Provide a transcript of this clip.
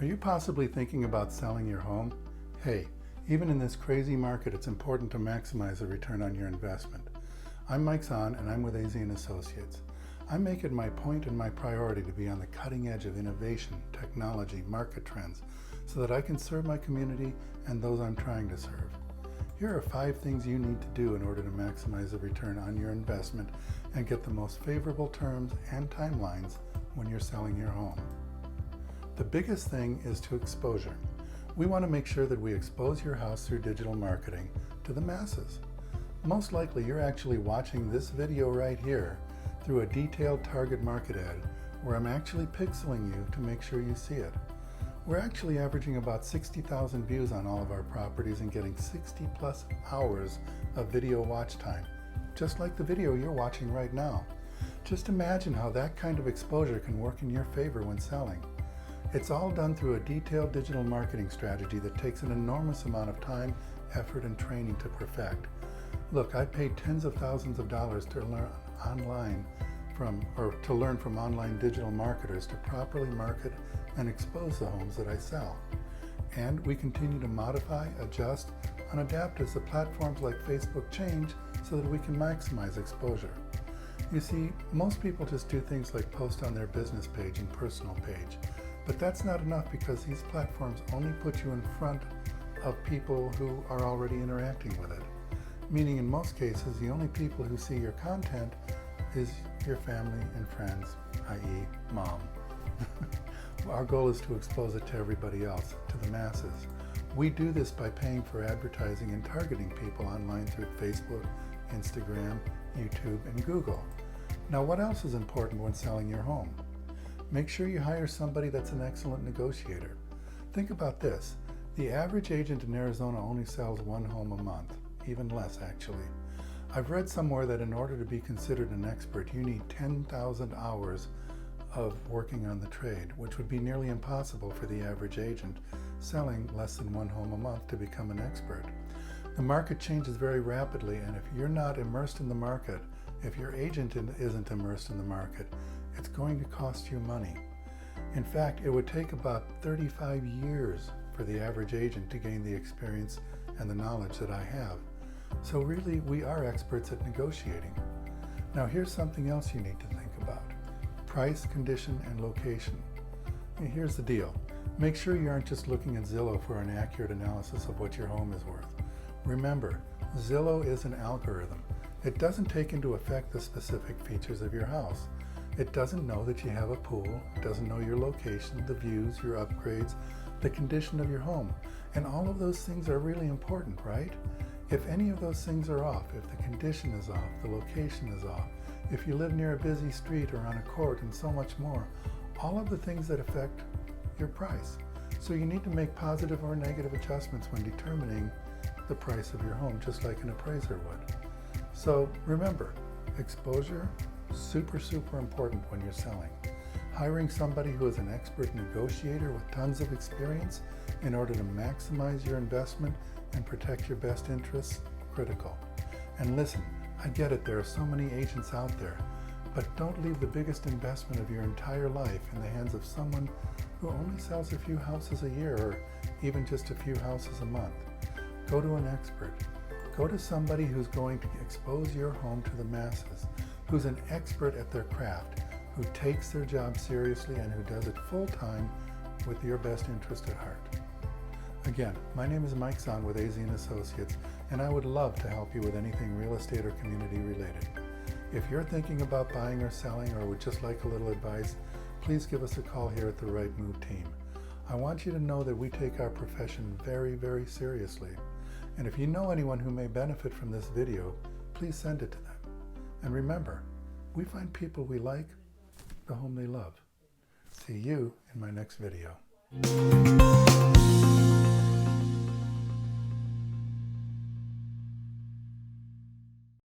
Are you possibly thinking about selling your home? Hey, even in this crazy market, it's important to maximize the return on your investment. I'm Mike Zahn, and I'm with AZ & Associates. I make it my point and my priority to be on the cutting edge of innovation, technology, market trends, so that I can serve my community and those I'm trying to serve. Here are 5 things you need to do in order to maximize the return on your investment and get the most favorable terms and timelines when you're selling your home. The biggest thing is to exposure. We want to make sure that we expose your house through digital marketing to the masses. Most likely you're actually watching this video right here through a detailed target market ad where I'm actually pixeling you to make sure you see it. We're actually averaging about 60,000 views on all of our properties and getting 60+ hours of video watch time, just like the video you're watching right now. Just imagine how that kind of exposure can work in your favor when selling. It's all done through a detailed digital marketing strategy that takes an enormous amount of time, effort, and training to perfect. Look, I paid tens of thousands of dollars to learn from online digital marketers to properly market and expose the homes that I sell. And we continue to modify, adjust, and adapt as the platforms like Facebook change so that we can maximize exposure. You see, most people just do things like post on their business page and personal page. But that's not enough because these platforms only put you in front of people who are already interacting with it. Meaning in most cases, the only people who see your content is your family and friends, i.e. mom. Our goal is to expose it to everybody else, to the masses. We do this by paying for advertising and targeting people online through Facebook, Instagram, YouTube, and Google. Now, what else is important when selling your home? Make sure you hire somebody that's an excellent negotiator. Think about this. The average agent in Arizona only sells 1 home a month, even less actually. I've read somewhere that in order to be considered an expert, you need 10,000 hours of working on the trade, which would be nearly impossible for the average agent selling less than 1 home a month to become an expert. The market changes very rapidly, and if you're not immersed in the market, if your agent isn't immersed in the market, it's going to cost you money. In fact, it would take about 35 years for the average agent to gain the experience and the knowledge that I have. So really, we are experts at negotiating. Now here's something else you need to think about. Price, condition, and location. Here's the deal. Make sure you aren't just looking at Zillow for an accurate analysis of what your home is worth. Remember, Zillow is an algorithm. It doesn't take into effect the specific features of your house. It doesn't know that you have a pool, it doesn't know your location, the views, your upgrades, the condition of your home. And all of those things are really important, right? If any of those things are off, if the condition is off, the location is off, if you live near a busy street or on a court and so much more, all of the things that affect your price. So you need to make positive or negative adjustments when determining the price of your home, just like an appraiser would. So remember, exposure, super important when you're selling. Hiring somebody who is an expert negotiator with tons of experience in order to maximize your investment and protect your best interests, critical. And listen, I get it, there are so many agents out there, but don't leave the biggest investment of your entire life in the hands of someone who only sells a few houses a year or even just a few houses a month. Go to an expert. Go to somebody who's going to expose your home to the masses, who's an expert at their craft, who takes their job seriously and who does it full-time with your best interest at heart. Again, my name is Mike Zahn with AZ & Associates, and I would love to help you with anything real estate or community related. If you're thinking about buying or selling or would just like a little advice, please give us a call here at the Right Move team. I want you to know that we take our profession very seriously. And if you know anyone who may benefit from this video, please send it to them. And remember, we find people we like, the home they love. See you in my next video.